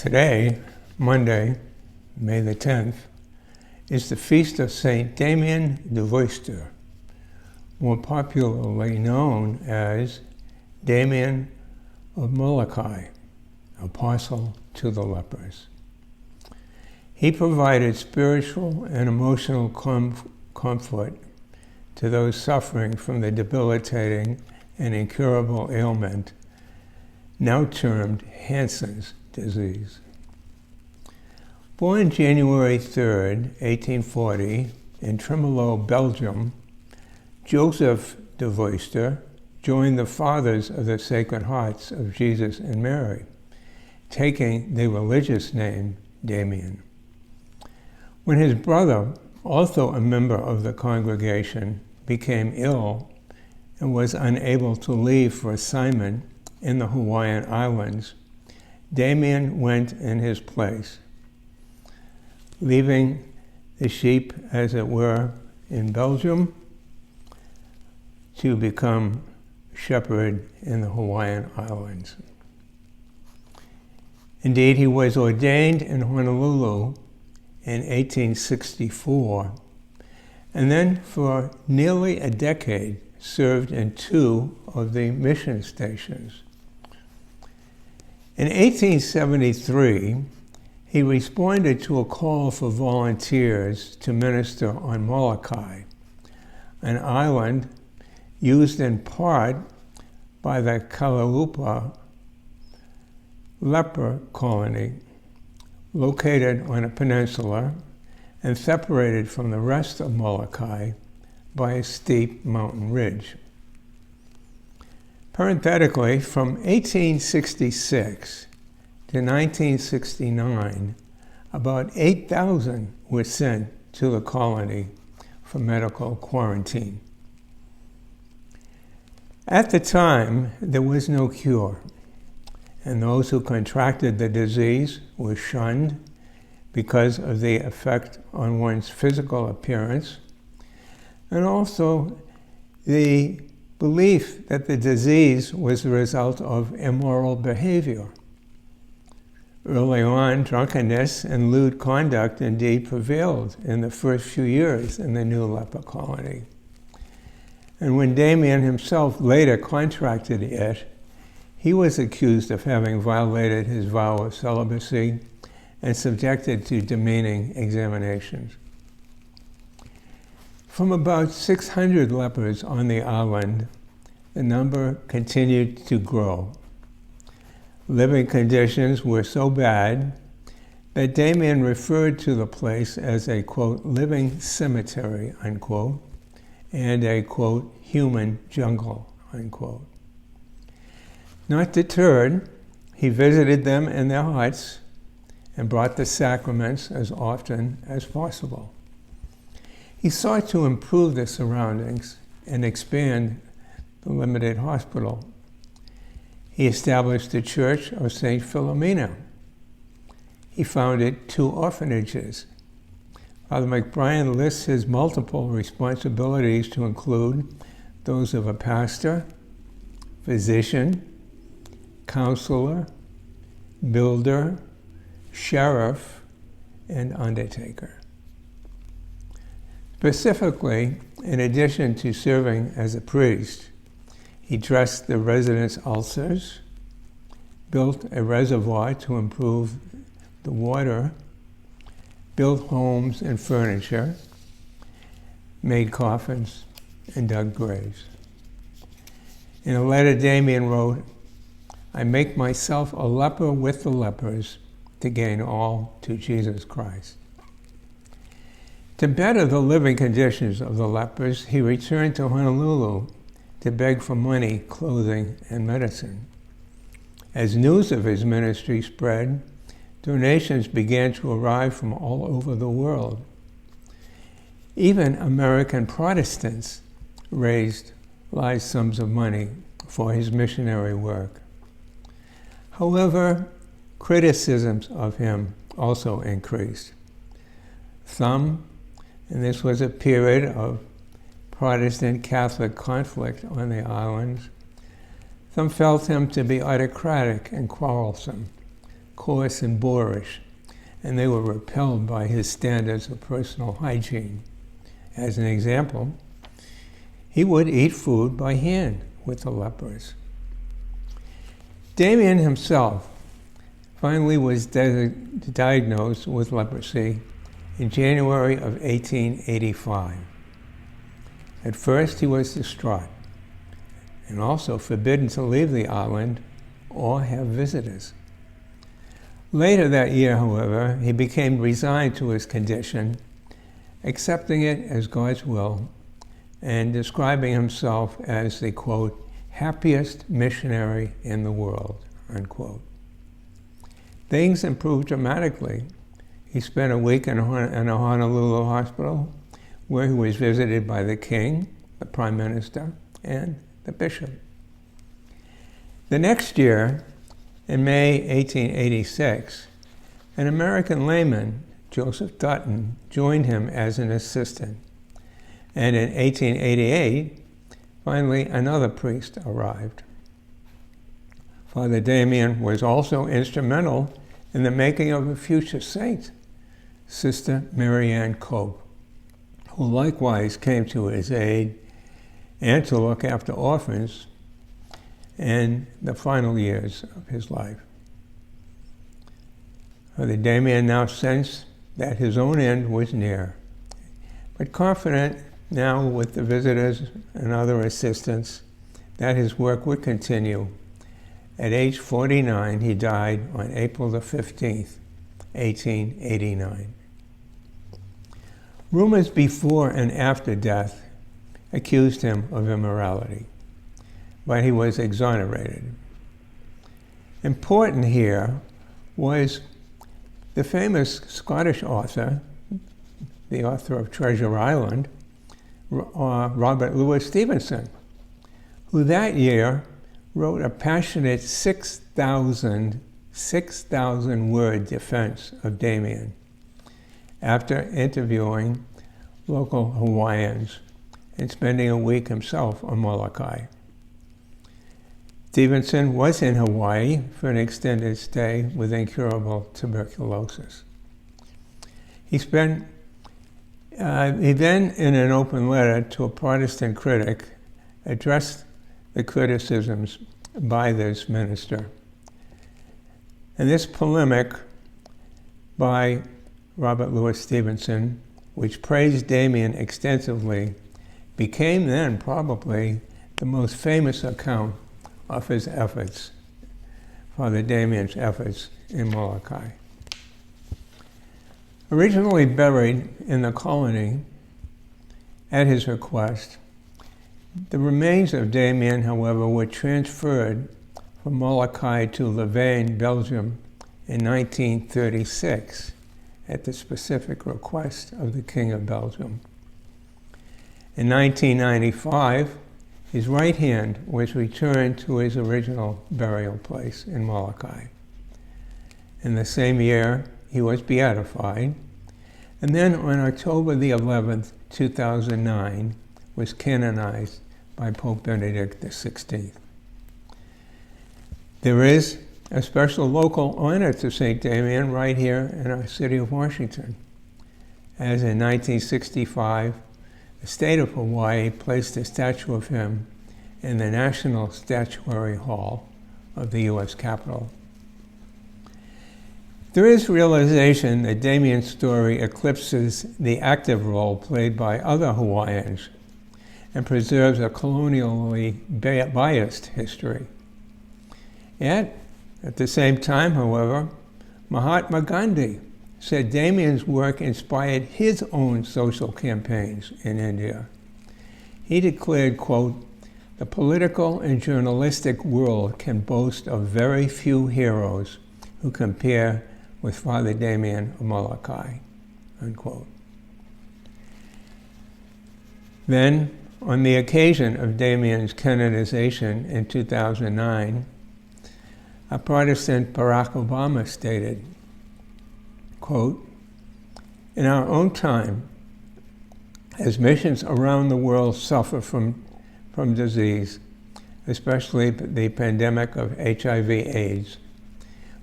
Today, Monday, May the 10th, is the feast of Saint Damien de Veuster, more popularly known as Damien of Molokai, apostle to the lepers. He provided spiritual and emotional comfort to those suffering from the debilitating and incurable ailment now termed Hansen's disease. Born January 3, 1840, in Tremelo, Belgium, Joseph de Veuster joined the Fathers of the Sacred Hearts of Jesus and Mary, taking the religious name Damien. When his brother, also a member of the congregation, became ill and was unable to leave for assignment in the Hawaiian Islands, Damien went in his place, leaving the sheep, as it were, in Belgium to become shepherd in the Hawaiian Islands. Indeed, he was ordained in Honolulu in 1864, and then for nearly a decade served in 2 of the mission stations. In 1873, he responded to a call for volunteers to minister on Molokai, an island used in part by the Kalalupa leper colony, located on a peninsula and separated from the rest of Molokai by a steep mountain ridge. Parenthetically, from 1866 to 1969, about 8,000 were sent to the colony for medical quarantine. At the time, there was no cure, and those who contracted the disease were shunned because of the effect on one's physical appearance, and also the belief that the disease was the result of immoral behavior. Early on, drunkenness and lewd conduct indeed prevailed in the first few years in the new leper colony. And when Damien himself later contracted it, he was accused of having violated his vow of celibacy and subjected to demeaning examinations. From about 600 lepers on the island, the number continued to grow. Living conditions were so bad that Damien referred to the place as a, quote, living cemetery, unquote, and a, quote, human jungle, unquote. Not deterred, he visited them in their huts and brought the sacraments as often as possible. He sought to improve the surroundings and expand the limited hospital. He established the Church of St. Philomena. He founded 2 orphanages. Father McBrien lists his multiple responsibilities to include those of a pastor, physician, counselor, builder, sheriff, and undertaker. Specifically, in addition to serving as a priest, he dressed the residents' ulcers, built a reservoir to improve the water, built homes and furniture, made coffins, and dug graves. In a letter, Damien wrote, "I make myself a leper with the lepers to gain all to Jesus Christ." To better the living conditions of the lepers, he returned to Honolulu to beg for money, clothing, and medicine. As news of his ministry spread, donations began to arrive from all over the world. Even American Protestants raised large sums of money for his missionary work. However, criticisms of him also increased. Some, and this was a period of Protestant-Catholic conflict on the islands, some felt him to be autocratic and quarrelsome, coarse and boorish, and they were repelled by his standards of personal hygiene. As an example, he would eat food by hand with the lepers. Damien himself finally was diagnosed with leprosy in January of 1885. At first, he was distraught and also forbidden to leave the island or have visitors. Later that year, however, he became resigned to his condition, accepting it as God's will and describing himself as the, quote, happiest missionary in the world, unquote. Things improved dramatically. He spent a week in a Honolulu hospital where he was visited by the king, the prime minister, and the bishop. The next year, in May 1886, an American layman, Joseph Dutton, joined him as an assistant. And in 1888, finally another priest arrived. Father Damien was also instrumental in the making of a future saint, Sister Mary Ann Cope, who likewise came to his aid and to look after orphans in the final years of his life. Father Damien now sensed that his own end was near, but confident now with the visitors and other assistants that his work would continue. At age 49, he died on April the 15th, 1889. Rumors before and after death accused him of immorality, but he was exonerated. Important here was the famous Scottish author, the author of Treasure Island, Robert Louis Stevenson, who that year wrote a passionate 6,000 word defense of Damien after interviewing local Hawaiians and spending a week himself on Molokai. Stevenson was in Hawaii for an extended stay with incurable tuberculosis. He then, in an open letter to a Protestant critic, addressed the criticisms by this minister. And this polemic by Robert Louis Stevenson, which praised Damien extensively, became then probably the most famous account of his efforts, Father Damien's efforts in Molokai. Originally buried in the colony at his request, the remains of Damien, however, were transferred from Molokai to Louvain, Belgium in 1936 at the specific request of the King of Belgium. In 1995, his right hand was returned to his original burial place in Molokai. In the same year, he was beatified, and then on October the 11th, 2009, was canonized by Pope Benedict XVI. There is a special local honor to St. Damien right here in our city of Washington, as in 1965, the state of Hawaii placed a statue of him in the National Statuary Hall of the U.S. Capitol. There is realization that Damien's story eclipses the active role played by other Hawaiians and preserves a colonially biased history. Yet, at the same time, however, Mahatma Gandhi said Damien's work inspired his own social campaigns in India. He declared, quote, "The political and journalistic world can boast of very few heroes who compare with Father Damien of Molokai," unquote. Then, on the occasion of Damien's canonization in 2009, a Protestant Barack Obama stated, quote, "In our own time, as missions around the world suffer from disease, especially the pandemic of HIV/AIDS,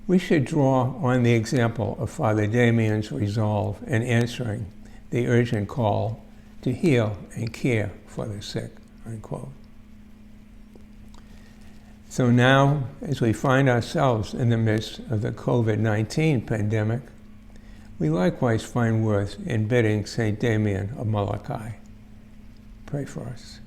We should draw on the example of Father Damien's resolve in answering the urgent call to heal and care for the sick, unquote. So now, as we find ourselves in the midst of the COVID-19 pandemic, we likewise find worth in bidding St. Damien of Molokai. Pray for us.